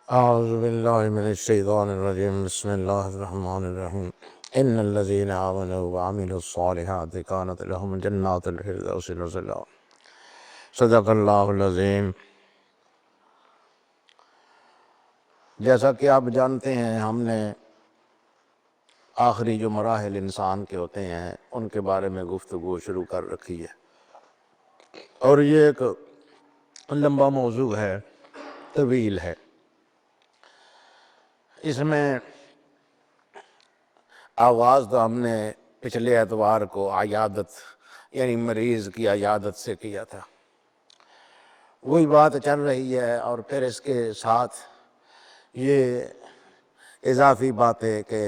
أعوذ بالله من الشيطان الرجيم بسم الله الرحمن الرحيم إن الذين آمنوا وعملوا الصالحات كانت لهم جنات الفردوس نزلا صدق اللہ العظیم۔ جیسا کہ آپ جانتے ہیں، ہم نے آخری جو مراحل انسان کے ہوتے ہیں ان کے بارے میں گفتگو شروع کر رکھی ہے، اور یہ ایک لمبا موضوع ہے، طویل ہے۔ اس میں آغاز تو ہم نے پچھلے اتوار کو عیادت یعنی مریض کی عیادت سے کیا تھا، وہی بات چل رہی ہے، اور پھر اس کے ساتھ یہ اضافی باتیں کہ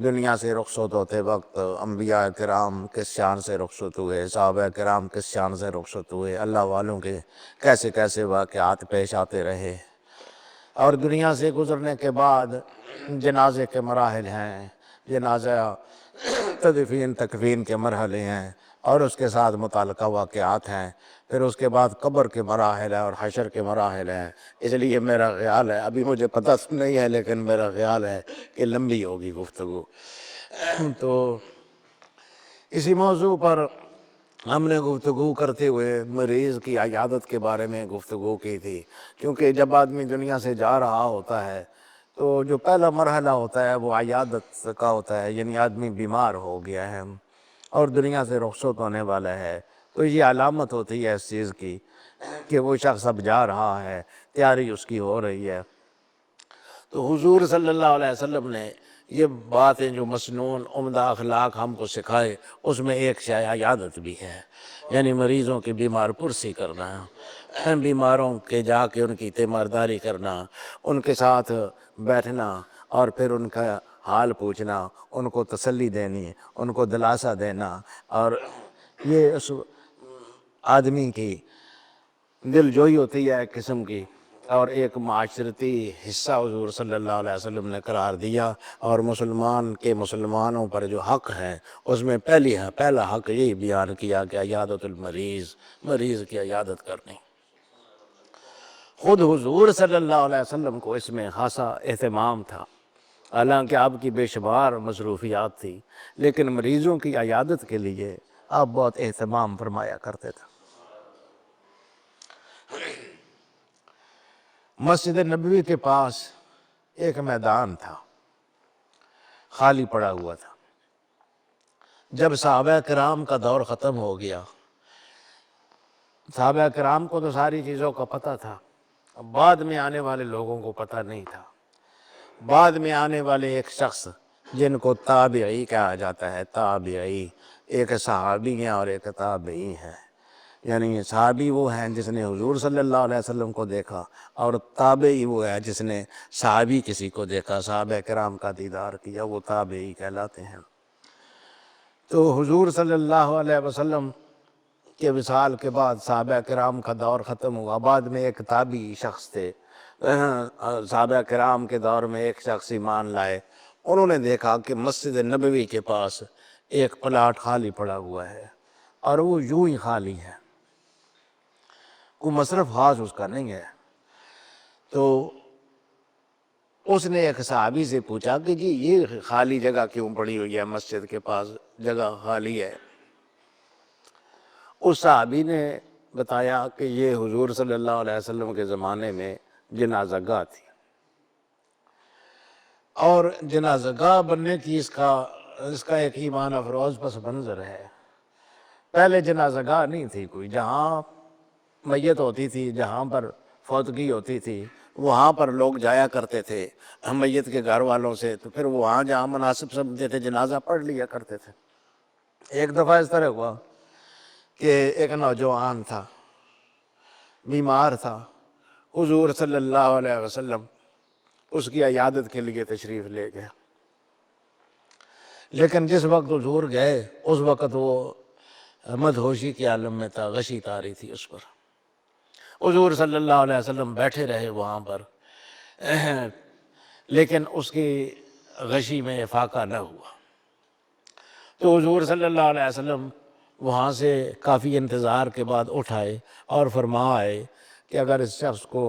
دنیا سے رخصت ہوتے وقت انبیاء کرام کس شان سے رخصت ہوئے، صحابہ کرام کس شان سے رخصت ہوئے، اللہ والوں کے کیسے کیسے واقعات پیش آتے رہے، اور دنیا سے گزرنے کے بعد جنازے کے مراحل ہیں، جنازہ تدفین تکفین کے مرحلے ہیں، اور اس کے ساتھ متعلقہ واقعات ہیں، پھر اس کے بعد قبر کے مراحل ہیں اور حشر کے مراحل ہیں۔ اس لیے میرا خیال ہے، ابھی مجھے پتہ نہیں ہے لیکن میرا خیال ہے کہ لمبی ہوگی گفتگو۔ تو اسی موضوع پر ہم نے گفتگو کرتے ہوئے مریض کی عیادت کے بارے میں گفتگو کی تھی، کیونکہ جب آدمی دنیا سے جا رہا ہوتا ہے تو جو پہلا مرحلہ ہوتا ہے وہ عیادت کا ہوتا ہے، یعنی آدمی بیمار ہو گیا ہے اور دنیا سے رخصت ہونے والا ہے، تو یہ علامت ہوتی ہے اس چیز کی کہ وہ شخص اب جا رہا ہے، تیاری اس کی ہو رہی ہے۔ تو حضور صلی اللہ علیہ وسلم نے یہ باتیں جو مسنون عمدہ اخلاق ہم کو سکھائے، اس میں ایک شے عیادت بھی ہے، یعنی مریضوں کی بیمار پرسی کرنا، بیماروں کے جا کے ان کی تیمارداری کرنا، ان کے ساتھ بیٹھنا اور پھر ان کا حال پوچھنا، ان کو تسلی دینی، ان کو دلاسا دینا، اور یہ اس آدمی کی دل جوئی ہوتی ہے ایک قسم کی، اور ایک معاشرتی حصہ حضور صلی اللہ علیہ وسلم نے قرار دیا، اور مسلمانوں پر جو حق ہے اس میں پہلا حق یہی بیان کیا کہ عیادت مریض کی عیادت کرنی۔ خود حضور صلی اللہ علیہ وسلم کو اس میں خاصا اہتمام تھا، حالانکہ آپ کی بے شمار مصروفیات تھی، لیکن مریضوں کی عیادت کے لیے آپ بہت اہتمام فرمایا کرتے تھے۔ مسجد نبوی کے پاس ایک میدان تھا، خالی پڑا ہوا تھا۔ جب صحابہ کرام کا دور ختم ہو گیا، صحابہ کرام کو تو ساری چیزوں کا پتہ تھا، بعد میں آنے والے لوگوں کو پتہ نہیں تھا۔ بعد میں آنے والے ایک شخص جن کو تابعی کہا جاتا ہے، تابعی، ایک صحابی ہیں اور ایک تابعی ہیں، یعنی صحابی وہ ہیں جس نے حضور صلی اللہ علیہ وسلم کو دیکھا، اور تابعی وہ ہے جس نے صحابی کسی کو دیکھا، صحابہ کرام کا دیدار کیا، وہ تابعی کہلاتے ہیں۔ تو حضور صلی اللہ علیہ وسلم کے وصال کے بعد صحابہ کرام کا دور ختم ہوا، بعد میں ایک تابعی شخص تھے، صحابہ کرام کے دور میں ایک شخص ایمان لائے، انہوں نے دیکھا کہ مسجد نبوی کے پاس ایک پلاٹ خالی پڑا ہوا ہے، اور وہ یوں ہی خالی ہے، کوئی مصرف خاص اس کا نہیں ہے۔ تو اس نے ایک صحابی سے پوچھا کہ جی یہ خالی جگہ کیوں پڑی ہوئی ہے، مسجد کے پاس جگہ خالی ہے۔ اس صحابی نے بتایا کہ یہ حضور صلی اللہ علیہ وسلم کے زمانے میں جنازہ گاہ تھی، اور جنازہ گاہ بننے کی اس کا ایک ایمان افروز پس منظر ہے۔ پہلے جنازہ گاہ نہیں تھی کوئی، جہاں میت ہوتی تھی، جہاں پر فوتگی ہوتی تھی، وہاں پر لوگ جایا کرتے تھے میت کے گھر والوں سے، تو پھر وہاں جہاں مناسب سمجھتے تھے جنازہ پڑھ لیا کرتے تھے۔ ایک دفعہ اس طرح ہوا کہ ایک نوجوان تھا، بیمار تھا، حضور صلی اللہ علیہ وسلم اس کی عیادت کے لیے تشریف لے گئے، لیکن جس وقت حضور گئے اس وقت وہ مدہوشی کے عالم میں تھا، غشی طاری تھی اس پر۔ حضور صلی اللہ علیہ وسلم بیٹھے رہے وہاں پر، لیکن اس کی غشی میں افاقہ نہ ہوا۔ تو حضور صلی اللہ علیہ وسلم وہاں سے کافی انتظار کے بعد اٹھائے اور فرمائے کہ اگر اس شخص کو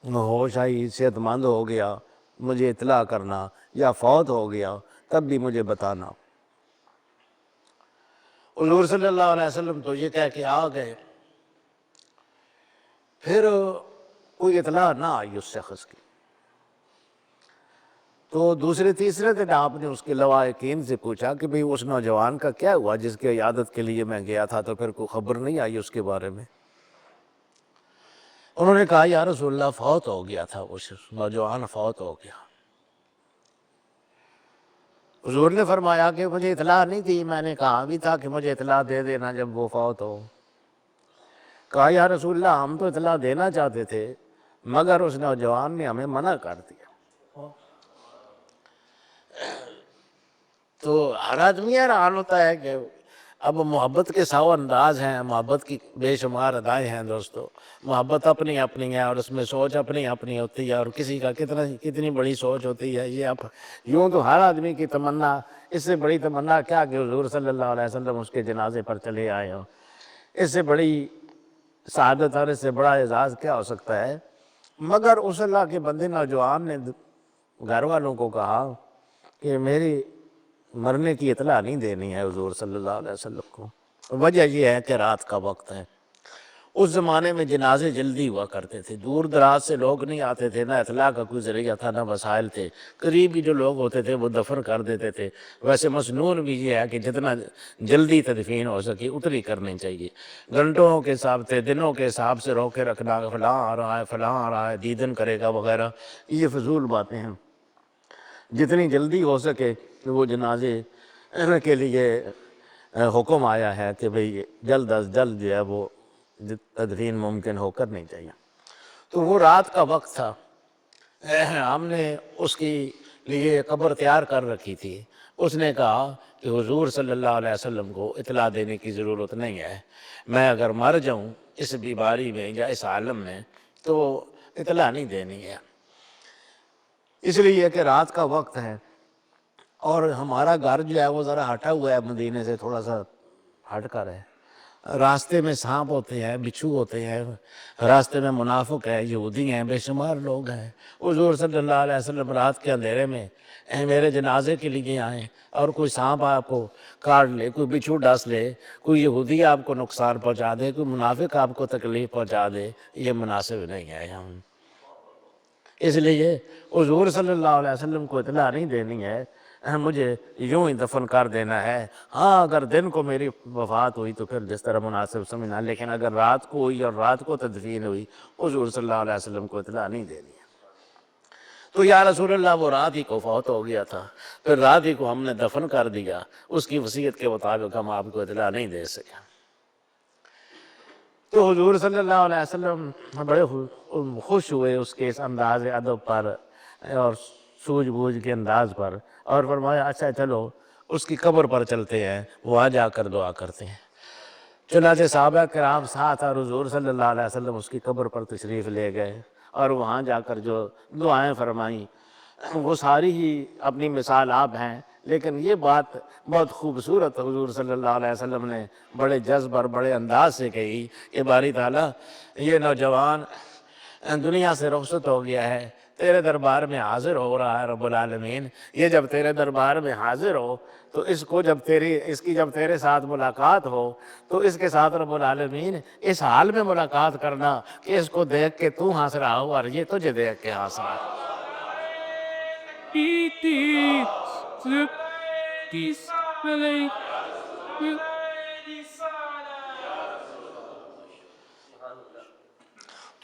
ہوش آئی، صحت مند ہو گیا، مجھے اطلاع کرنا، یا فوت ہو گیا تب بھی مجھے بتانا۔ حضور صلی اللہ علیہ وسلم تو یہ کہہ کے آ گئے، پھر کوئی اطلاع نہ آئی اس شخص کی۔ تو دوسرے تیسرے دن آپ نے اس کے لواحقین سے پوچھا کہ بھئی اس نوجوان کا کیا ہوا جس کی عیادت کے لیے میں گیا تھا، تو پھر کوئی خبر نہیں آئی اس کے بارے میں؟ انہوں نے کہا یا رسول اللہ فوت ہو گیا تھا، اس نوجوان فوت ہو گیا۔ حضور نے فرمایا کہ مجھے اطلاع نہیں تھی، میں نے کہا بھی تھا کہ مجھے اطلاع دے دینا جب وہ فوت ہو۔ کہا یا رسول اللہ ہم تو اطلاع دینا چاہتے تھے مگر اس نوجوان نے ہمیں منع کر دیا۔ تو ہر آدمی حیران ہوتا ہے کہ اب محبت کے 100 انداز ہیں، محبت کی بے شمار ادائیں ہیں دوستو، محبت اپنی اپنی ہے اور اس میں سوچ اپنی اپنی ہوتی ہے، اور کسی کا کتنی بڑی سوچ ہوتی ہے یہ اب یوں تو ہر آدمی کی تمنا، اس سے بڑی تمنا کیا کہ حضور صلی اللہ علیہ وسلم اس کے جنازے پر چلے آئے ہوں، اس سے بڑی سعادت اور اس سے بڑا اعزاز کیا ہو سکتا ہے؟ مگر اس اللہ کے بندے نوجوان نے گھر والوں کو کہا کہ میری مرنے کی اطلاع نہیں دینی ہے حضور صلی اللہ علیہ وسلم کو۔ وجہ یہ ہے کہ رات کا وقت ہے، اس زمانے میں جنازے جلدی ہوا کرتے تھے، دور دراز سے لوگ نہیں آتے تھے، نہ اطلاع کا کوئی ذریعہ تھا نہ وسائل تھے، قریبی جو لوگ ہوتے تھے وہ دفن کر دیتے تھے۔ ویسے مسنون بھی یہ ہے کہ جتنا جلدی تدفین ہو سکے اتنی کرنی چاہیے، گھنٹوں کے حساب سے دنوں کے حساب سے روکے رکھنا، فلاں آ رہا ہے فلاں آ رہا ہے دیدن کرے گا وغیرہ، یہ فضول باتیں ہیں۔ جتنی جلدی ہو سکے وہ جنازے کے لیے حکم آیا ہے کہ بھئی جلد از جلد جو ہے وہ تدفین ممکن ہو کرنی چاہیے۔ تو وہ رات کا وقت تھا، ہم نے اس کی لیے قبر تیار کر رکھی تھی۔ اس نے کہا کہ حضور صلی اللہ علیہ وسلم کو اطلاع دینے کی ضرورت نہیں ہے، میں اگر مر جاؤں اس بیماری میں یا اس عالم میں تو اطلاع نہیں دینی ہے، اس لیے کہ رات کا وقت ہے اور ہمارا گھر جو ہے وہ ذرا ہٹا ہوا ہے مدینے سے، تھوڑا سا ہٹ کر ہے، راستے میں سانپ ہوتے ہیں، بچھو ہوتے ہیں، راستے میں منافق ہے، یہودی ہیں، بے شمار لوگ ہیں۔ حضور صلی اللہ علیہ وسلم رات کے اندھیرے میں میرے جنازے کے لیے آئیں اور کوئی سانپ آپ کو کاٹ لے، کوئی بچھو ڈس لے، کوئی یہودی آپ کو نقصان پہنچا دے، کوئی منافق آپ کو تکلیف پہنچا دے، یہ مناسب نہیں ہے۔ اس لیے حضور صلی اللہ علیہ وسلم کو اطلاع نہیں دینی ہے، مجھے یوں ہی دفن کر دینا ہے۔ ہاں اگر دن کو میری وفات ہوئی تو پھر جس طرح مناسب سمجھنا، لیکن اگر رات کو ہوئی اور رات کو تدفین ہوئی حضور صلی اللہ علیہ وسلم کو اطلاع نہیں دینی ہے۔ تو یا رسول اللہ وہ رات ہی کو فوت ہو گیا تھا، پھر رات ہی کو ہم نے دفن کر دیا، اس کی وصیت کے مطابق ہم آپ کو اطلاع نہیں دے سکے۔ تو حضور صلی اللہ علیہ وسلم بڑے خوش ہوئے اس کے اس انداز ادب پر اور سوجھ بوجھ کے انداز پر، اور فرمایا اچھا چلو اس کی قبر پر چلتے ہیں، وہاں جا کر دعا کرتے ہیں۔ چنانچہ صحابہ کرام ساتھ اور حضور صلی اللہ علیہ وسلم اس کی قبر پر تشریف لے گئے اور وہاں جا کر جو دعائیں فرمائیں وہ ساری ہی اپنی مثال آپ ہیں، لیکن یہ بات بہت خوبصورت حضور صلی اللہ علیہ وسلم نے بڑے جذب اور بڑے انداز سے کہی کہ باری تعالیٰ یہ نوجوان دنیا سے رخصت ہو گیا ہے، تیرے دربار میں حاضر ہو رہا ہے رب العالمین، یہ جب تیرے دربار میں حاضر ہو تو اس کی جب تیرے ساتھ ملاقات ہو تو اس کے ساتھ رب العالمین اس حال میں ملاقات کرنا کہ اس کو دیکھ کے تو ہنس رہا ہو اور یہ تجھے دیکھ کے ہنس رہا ہو۔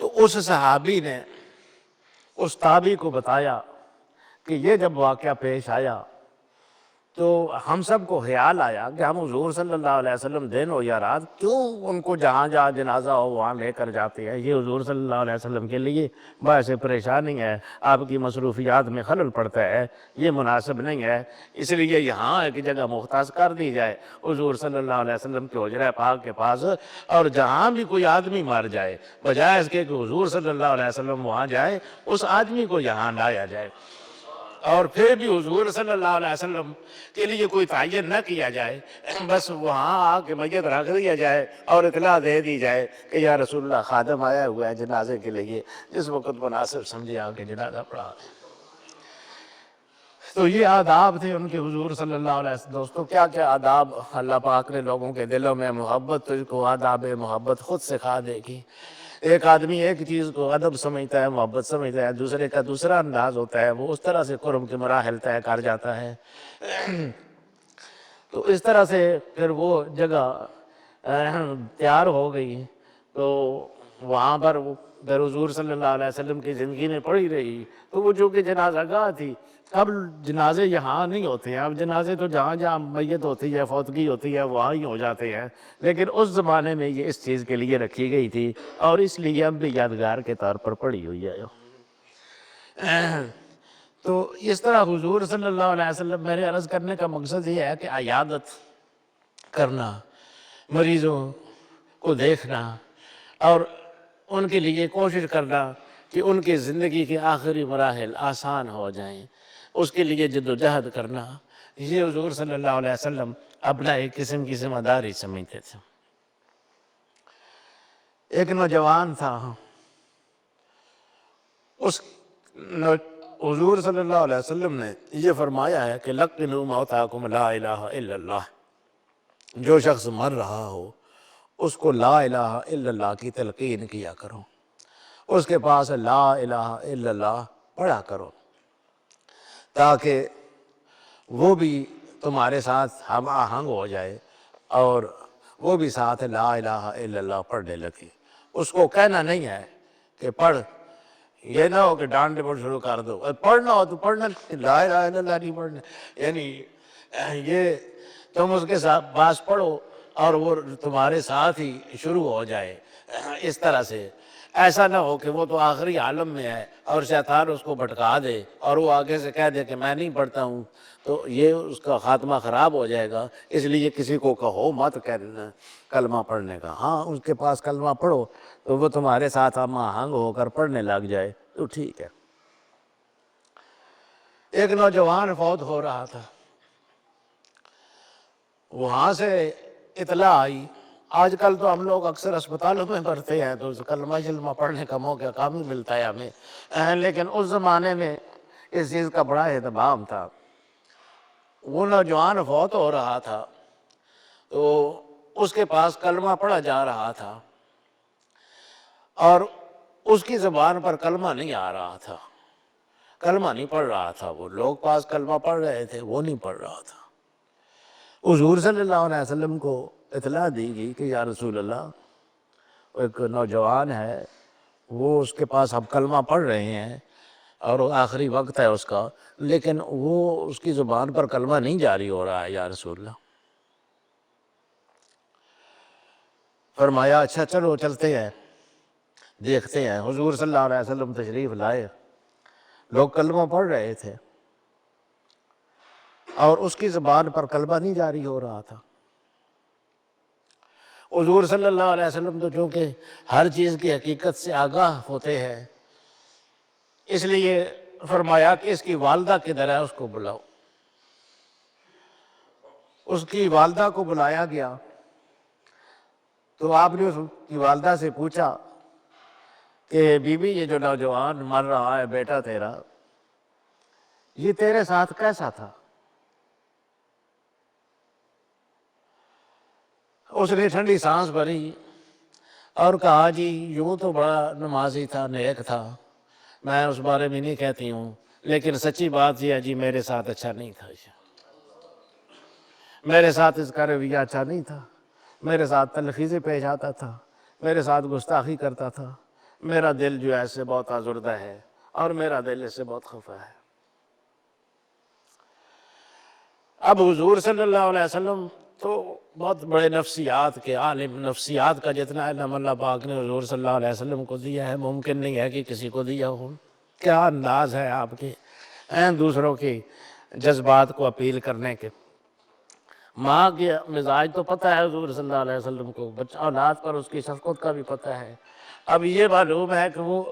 تو اس صحابی نے اس تابعی کو بتایا کہ یہ جب واقعہ پیش آیا تو ہم سب کو خیال آیا کہ ہم حضور صلی اللہ علیہ وسلم دن ہو یا رات کیوں ان کو جہاں جہاں جنازہ ہو وہاں لے کر جاتے ہیں، یہ حضور صلی اللہ علیہ وسلم کے لیے باعث پریشانی ہے، آپ کی مصروفیات میں خلل پڑتا ہے، یہ مناسب نہیں ہے، اس لیے یہاں ایک جگہ مختص کر دی جائے حضور صلی اللہ علیہ وسلم کے حجرہ پاک کے پاس، اور جہاں بھی کوئی آدمی مر جائے بجائے اس کے کہ حضور صلی اللہ علیہ وسلم وہاں جائے اس آدمی کو یہاں لایا جائے۔ اور پھر بھی حضور صلی اللہ علیہ وسلم کے لیے کوئی تعین نہ کیا جائے، بس وہاں آ کے میت رکھ دیا جائے اور اطلاع دے دی جائے کہ یا رسول اللہ خادم آیا ہوا ہے جنازے کے لیے، جس وقت مناسب سمجھے آ کے جنازہ پڑھا دیں۔ تو یہ آداب تھے ان کے حضور صلی اللہ علیہ وسلم۔ دوستو کیا کیا آداب اللہ پاک نے لوگوں کے دلوں میں محبت، تجھ کو آداب محبت خود سکھا دے گی۔ ایک آدمی ایک چیز کو ادب سمجھتا ہے، محبت سمجھتا ہے، دوسرے کا دوسرا انداز ہوتا ہے، وہ اس طرح سے قرب کے مراحل طے کر جاتا ہے۔ تو اس طرح سے پھر وہ جگہ تیار ہو گئی، تو وہاں پر پھر حضور صلی اللہ علیہ وسلم کی زندگی میں پڑی رہی۔ تو وہ جو کہ جنازہ گاہ تھی، اب جنازے یہاں نہیں ہوتے ہیں، اب جنازے تو جہاں جہاں میت ہوتی ہے، فوتگی ہوتی ہے، وہاں ہی ہو جاتے ہیں، لیکن اس زمانے میں یہ اس چیز کے لیے رکھی گئی تھی، اور اس لیے اب بھی یادگار کے طور پر پڑی ہوئی ہے۔ تو اس طرح حضور صلی اللہ علیہ وسلم، میرے عرض کرنے کا مقصد یہ ہے کہ عیادت کرنا، مریضوں کو دیکھنا اور ان کے لیے کوشش کرنا کہ ان کی زندگی کے آخری مراحل آسان ہو جائیں، اس کے لیے جد و جہد کرنا، یہ حضور صلی اللہ علیہ وسلم اپنا ایک قسم کی ذمہ داری سمجھتے تھے۔ ایک نوجوان تھا، اس حضور صلی اللہ علیہ وسلم نے یہ فرمایا ہے کہ لَقِّنُوا مَوْتَاكُمْ لَا إِلَٰهَ إِلَّا اللَّهِ، جو شخص مر رہا ہو اس کو لا الہ الا اللہ کی تلقین کیا کرو، اس کے پاس لا الہ الا اللہ پڑھا کرو، تاکہ وہ بھی تمہارے ساتھ ہم آہنگ ہو جائے اور وہ بھی ساتھ لا الہ الا اللہ پڑھنے لگے۔ اس کو کہنا نہیں ہے کہ پڑھ، یہ نہ ہو کہ ڈانٹ ڈپٹ شروع کر دو، پڑھنا ہو تو پڑھنا، لا الہ الا اللہ نہیں پڑھنا، یعنی یہ تم اس کے ساتھ پاس پڑھو اور وہ تمہارے ساتھ ہی شروع ہو جائے۔ اس طرح سے ایسا نہ ہو کہ وہ تو آخری عالم میں ہے اور شیطان اس کو بھٹکا دے اور وہ آگے سے کہہ دے کہ میں نہیں پڑھتا ہوں، تو یہ اس کا خاتمہ خراب ہو جائے گا۔ اس لیے کسی کو کہو مت کہنا کلمہ پڑھنے کا، ہاں اس کے پاس کلمہ پڑھو تو وہ تمہارے ساتھ ہم آہنگ ہو کر پڑھنے لگ جائے تو ٹھیک ہے۔ ایک نوجوان فوت ہو رہا تھا، وہاں سے اطلاع آئی، آج کل تو ہم لوگ اکثر اسپتالوں میں بھرتے ہیں تو کلمہ شلمہ پڑھنے کا موقع کم ہی ملتا ہے ہمیں، لیکن اس زمانے میں اس چیز کا بڑا اہتمام تھا۔ وہ نوجوان فوت ہو رہا تھا تو اس کے پاس کلمہ پڑھا جا رہا تھا اور اس کی زبان پر کلمہ نہیں آ رہا تھا، کلمہ نہیں پڑھ رہا تھا، وہ لوگ پاس کلمہ پڑھ رہے تھے، وہ نہیں پڑھ رہا تھا۔ حضور صلی اللہ علیہ وسلم کو اطلاع دی گئی کہ یا رسول اللہ، ایک نوجوان ہے، وہ اس کے پاس اب کلمہ پڑھ رہے ہیں اور آخری وقت ہے اس کا، لیکن وہ اس کی زبان پر کلمہ نہیں جاری ہو رہا ہے یا رسول اللہ۔ فرمایا اچھا چلو چلتے ہیں دیکھتے ہیں۔ حضور صلی اللہ علیہ وسلم تشریف لائے، لوگ کلمہ پڑھ رہے تھے اور اس کی زبان پر کلمہ نہیں جاری ہو رہا تھا۔ حضور صلی اللہ علیہ وسلم تو چونکہ ہر چیز کی حقیقت سے آگاہ ہوتے ہیں، اس لیے فرمایا کہ اس کی والدہ کدھر ہے، اس کو بلاؤ۔ اس کی والدہ کو بلایا گیا تو آپ نے اس کی والدہ سے پوچھا کہ بی بی، یہ جو نوجوان مر رہا ہے بیٹا تیرا، یہ تیرے ساتھ کیسا تھا؟ اس نے ٹھنڈی سانس بھری اور کہا جی یوں تو بڑا نمازی تھا، نیک تھا، میں اس بارے میں نہیں کہتی ہوں، لیکن سچی بات یہ ہے جی میرے ساتھ اچھا نہیں تھا، میرے ساتھ اس کا رویہ اچھا نہیں تھا، میرے ساتھ تلخیصیں پیش آتا تھا، میرے ساتھ گستاخی کرتا تھا، میرا دل جو ہے اس سے بہت آزردہ ہے اور میرا دل اس سے بہت خفا ہے۔ اب حضور صلی اللہ علیہ وسلم تو بہت بڑے نفسیات کے عالم، نفسیات کا جتنا علم اللہ پاک نے حضور صلی اللہ علیہ وسلم کو دیا ہے ممکن نہیں ہے کہ کسی کو دیا ہو۔ کیا انداز ہے آپ کے دوسروں کے جذبات کو اپیل کرنے کے۔ ماں کے مزاج تو پتہ ہے حضور صلی اللہ علیہ وسلم کو، بچہ اولاد پر اس کی شفقت کا بھی پتہ ہے۔ اب یہ معلوم ہے کہ وہ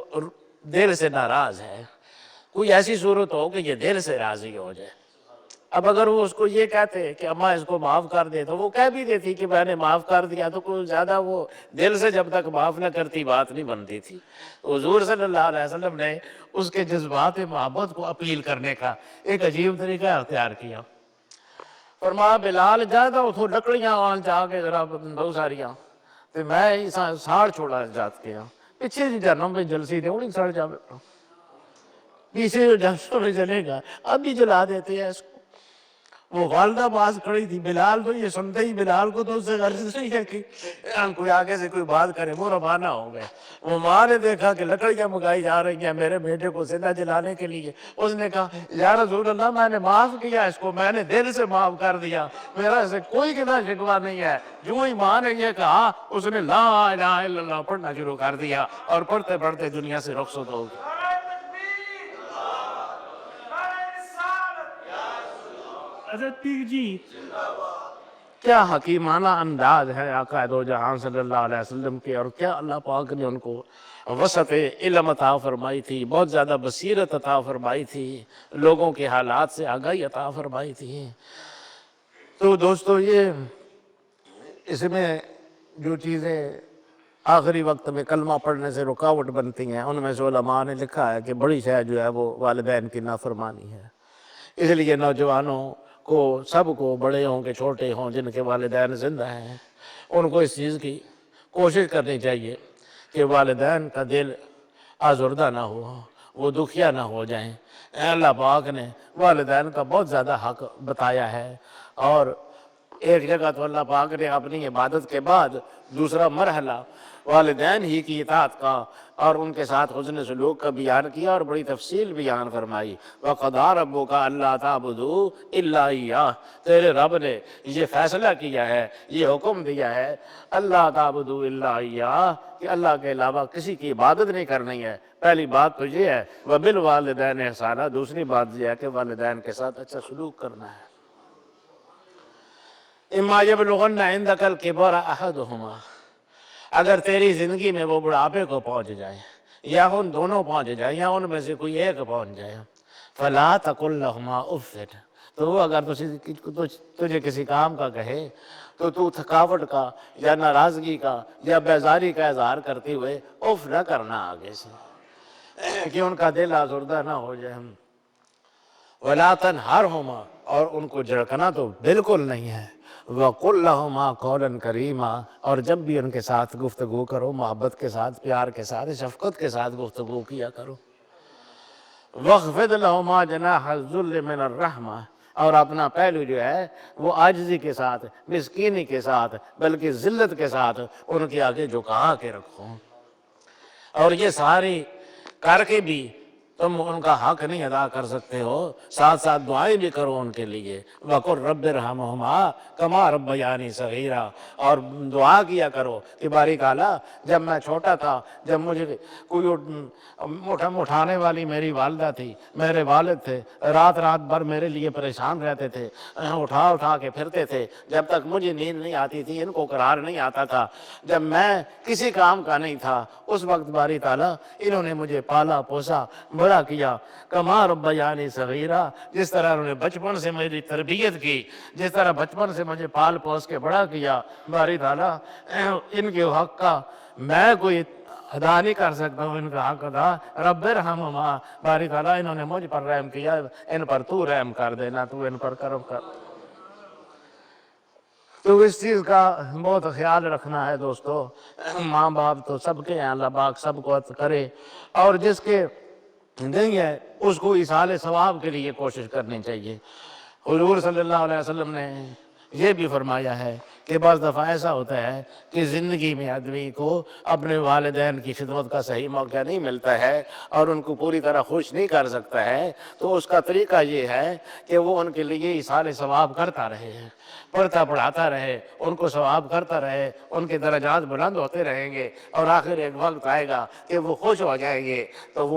دل سے ناراض ہے کوئی ایسی صورت ہو کہ یہ دل سے راضی ہو جائے۔ اب اگر وہ اس کو یہ کہتے کہ اماں اس کو معاف کر دے تو وہ کہہ بھی دیتی کہ میں نے معاف کر دیا، تو کوئی زیادہ وہ دل سے جب تک معاف نہ کرتی بات نہیں بنتی تھی۔ حضور صلی اللہ علیہ وسلم نے اس کے جذبات محبت کو اپیل کرنے کا ایک عجیب طریقہ اختیار کیا۔ فرمایا بلال جاتا اتھوں لکڑیاں آن جا کے ذرا بہت ساریاں تو میں ساڑ چھوڑا جات کے پیچھے سے جنم پہ جلسی دے انہیں سڑ جا بیٹھا پیچھے جو جنسوں میں جلے گا اب بھی جلا دیتے ہیں اس کو۔ وہ والدہ پاس کھڑی تھی، بلال تو یہ سنتے ہی بلال کو تو اس سے غرض نہیں ہے کہ کوئی آگے سے کوئی بات کرے، وہ روانہ ہو گئے۔ وہ ماں نے دیکھا کہ لکڑیاں منگائی جا رہی ہیں میرے بیٹے کو زندہ جلانے کے لیے، اس نے کہا یا رسول اللہ میں نے معاف کیا اس کو، میں نے دل سے معاف کر دیا، میرا اسے کوئی گناہ شکوہ نہیں ہے۔ جو ہی ماں نے یہ کہا اس نے لا الہ الا اللہ پڑھنا شروع کر دیا اور پڑھتے پڑھتے دنیا سے رخصت ہو گئی۔ حضرت پیر جی کیا حکیمانہ انداز ہے آقا دو جہاں صلی اللہ علیہ وسلم کے، اور کیا اللہ پاک نے ان کو وسعت علم عطا فرمائی تھی، بہت زیادہ بصیرت عطا فرمائی تھی، لوگوں کے حالات سے آگاہی عطا فرمائی تھی۔ تو دوستو یہ اس میں جو چیزیں آخری وقت میں کلمہ پڑھنے سے رکاوٹ بنتی ہیں ان میں سے علماء نے لکھا ہے کہ بڑی شے جو ہے وہ والدین کی نافرمانی ہے۔ اس لیے نوجوانوں کو، سب کو، بڑے ہوں کہ چھوٹے ہوں، جن کے والدین زندہ ہیں، ان کو اس چیز کی کوشش کرنی چاہیے کہ والدین کا دل آزردہ نہ ہو، وہ دکھیا نہ ہو جائیں۔ اللہ پاک نے والدین کا بہت زیادہ حق بتایا ہے، اور ایک جگہ تو اللہ پاک نے اپنی عبادت کے بعد دوسرا مرحلہ والدین ہی کی اطاعت کا اور ان کے ساتھ حسن سلوک کا بیان کیا اور بڑی تفصیل بیان فرمائی۔ وَقَضَىٰ رَبُّكَ أَلَّا تَعْبُدُوا إِلَّا إِيَّاهُ، تیرے رب نے یہ فیصلہ کیا ہے، یہ حکم دیا ہے اللہ تعبدوا الا ایاہ، کہ اللہ کے علاوہ کسی کی عبادت نہیں کرنی ہے۔ پہلی بات تو یہ ہے وَبِالْوَالِدَيْنِ إِحْسَانًا، دوسری بات یہ ہے کہ والدین کے ساتھ اچھا سلوک کرنا ہے۔ اِمَّا يَبْلُغَنَّ عِندَكَ الْكِبَرَ أَحَدُهُمَا، اگر تیری زندگی میں وہ بڑھاپے کو پہنچ جائیں یا ان دونوں پہنچ جائیں یا ان میں سے کوئی ایک پہنچ جائے، فَلَا تَقُلْ لَهُمَا أُفٍّ، تو وہ اگر تجھے کسی کام کا کہے تو تو تھکاوٹ کا یا ناراضگی کا یا بیزاری کا اظہار کرتے ہوئے اف نہ کرنا آگے سے، کہ ان کا دل آزردہ نہ ہو جائے۔ وَلَا تَنْهَرْهُمَا، اور ان کو جھڑکنا تو بالکل نہیں ہے۔ وَقُلْ لَهُمَا قَوْلًا كَرِيمًا، اور جب بھی ان کے ساتھ گفتگو کرو محبت کے ساتھ، پیار کے ساتھ، شفقت کے ساتھ گفتگو کیا کرو۔ وَاخْفِضْ لَهُمَا جَنَاحَ الذُّلِّ مِنَ الرَّحْمَةِ، اور اپنا پہلو جو ہے وہ عاجزی کے ساتھ، مسکینی کے ساتھ، بلکہ ذلت کے ساتھ ان کے آگے جھکا کے رکھو۔ اور یہ ساری کر کے بھی تم ان کا حق نہیں ادا کر سکتے ہو، ساتھ ساتھ دعائیں بھی کرو ان کے لیے۔ وَقُلْ رَبِّ ارْحَمْهُمَا كَمَا رَبَّيَانِي صَغِيرًا، اور دعا کیا کرو کہ باری تعالیٰ جب میں چھوٹا تھا، جب مجھے کوئی اٹھانے والی میری والدہ تھی، میرے والد تھے، رات رات بھر میرے لیے پریشان رہتے تھے، اٹھا کے پھرتے تھے، جب تک مجھے نیند نہیں آتی تھی، ان کو قرار نہیں آتا تھا، جب میں کسی کام کا نہیں تھا، اس وقت باری تعالیٰ انہوں نے مجھے پالا پوسا بڑا کیا۔ کما ربیانی صغیرا، جس طرح انہوں نے بچپن سے میری تربیت کی، جس طرح بچپن سے مجھے پال پوس کے بڑا کیا، باری تعالیٰ ان کے حق کا میں کوئی ادا نہیں کر سکتا ہوں، ان کا حق ادا رب ارحمہما، باری تعالیٰ انہوں نے مجھ پر رحم کیا، ان پر تو رحم کر دینا، تو ان پر کرم کر۔ تو اس چیز کا بہت خیال رکھنا ہے دوستو۔ ماں باپ تو سب کے ہیں، اللہ پاک سب کو عطا کرے، اور جس کے نہیں ہے اس کو ایصال ثواب کے لیے کوشش کرنی چاہیے۔ حضور صلی اللہ علیہ وسلم نے یہ بھی فرمایا ہے کہ بعض دفعہ ایسا ہوتا ہے کہ زندگی میں آدمی کو اپنے والدین کی خدمت کا صحیح موقع نہیں ملتا ہے اور ان کو پوری طرح خوش نہیں کر سکتا ہے، تو اس کا طریقہ یہ ہے کہ وہ ان کے لیے ایصال ثواب کرتا رہے، پڑھتا پڑھاتا رہے، ان کو ثواب کرتا رہے، ان کے درجات بلند ہوتے رہیں گے، اور آخر ایک وقت آئے گا کہ وہ خوش ہو جائیں گے، تو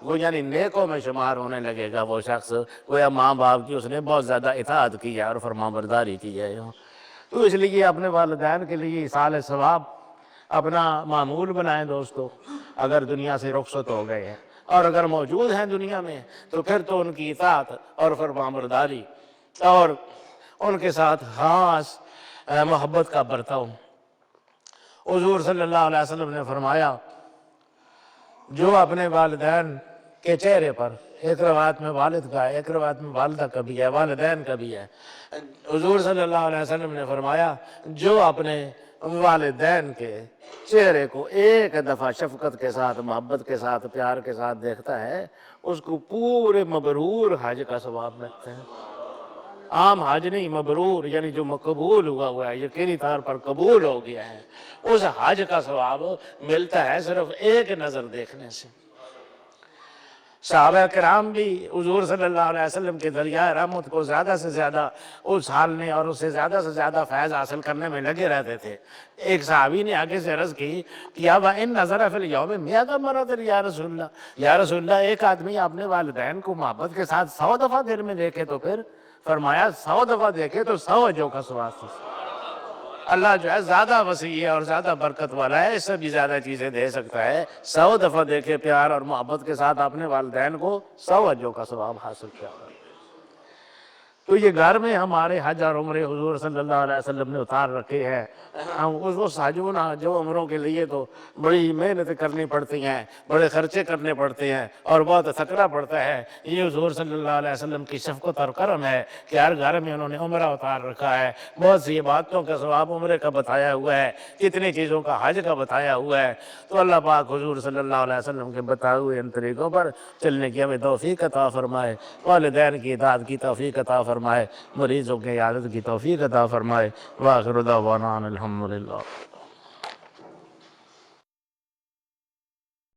وہ یعنی نیکوں میں شمار ہونے لگے گا وہ شخص، گویا ماں باپ کی اس نے بہت زیادہ اطاعت کی ہے اور فرمانبرداری کی ہے۔ تو اس لیے اپنے والدین کے لیے ایصال ثواب اپنا معمول بنائیں دوستو، اگر دنیا سے رخصت ہو گئے ہیں، اور اگر موجود ہیں دنیا میں تو پھر تو ان کی اطاعت اور فرمانبرداری اور ان کے ساتھ خاص محبت کا برتاؤ۔ حضور صلی اللہ علیہ وسلم نے فرمایا جو اپنے والدین کے چہرے پر، ایک روایت میں والد کا ہے، ایک روایت میں والدہ کا بھی ہے، والدین کا بھی ہے، حضور صلی اللہ علیہ وسلم نے فرمایا جو اپنے والدین کے چہرے کو ایک دفعہ شفقت کے ساتھ، محبت کے ساتھ، پیار کے ساتھ دیکھتا ہے، اس کو پورے مبرور حج کا ثواب ملتا ہے۔ عام حج نہیں، مبرور یعنی جو قبول ہوا ہے، یقینی طور پر قبول ہو گیا ہے، اس حج کا ثواب ملتا ہے صرف ایک نظر دیکھنے سے۔ صحابہ کرام بھی حضور صلی اللہ علیہ وسلم کے دریائے رحمت کو زیادہ سے زیادہ اچھالنے اور اس سے زیادہ فیض حاصل کرنے میں لگے رہتے تھے۔ ایک صحابی نے آگے سے عرض کی کہ اب ان نظر فی الیوم 100 مرۃ یا رسول اللہ، یا رسول اللہ ایک آدمی اپنے والدین کو محبت کے ساتھ 100 دفعہ دن میں دیکھے تو پھر؟ فرمایا 100 دفعہ دیکھے تو 100 اجروں کا ثواب۔ اللہ جو ہے زیادہ وسیع ہے اور زیادہ برکت والا ہے، اس سے بھی زیادہ چیزیں دے سکتا ہے۔ 100 دفعہ دیکھے پیار اور محبت کے ساتھ اپنے والدین کو، 100 اجروں کا ثواب حاصل کیا۔ تو یہ گھر میں ہمارے حج اور عمرے حضور صلی اللہ علیہ وسلم نے اتار رکھے ہیں۔ ہم اس حجوں جو عمروں کے لیے تو بڑی محنت کرنی پڑتی ہیں، بڑے خرچے کرنے پڑتے ہیں اور بہت تھکنا پڑتا ہے۔ یہ حضور صلی اللہ علیہ وسلم کی شفقت اور کرم ہے کہ ہر گھر میں انہوں نے عمرہ اتار رکھا ہے۔ بہت سی باتوں کا ثواب عمرے کا بتایا ہوا ہے، کتنی چیزوں کا حج کا بتایا ہوا ہے۔ تو اللہ پاک حضور صلی اللہ علیہ وسلم کے بتائے ہوئے ان طریقوں پر چلنے کی ہمیں توفیق عطا فرمائے، والدین کی اطاعت کی توفیق عطا فرمائے، مریضوں کی عیادت کی توفیق عطا فرمائے۔ وآخر دعوانا الحمدللہ۔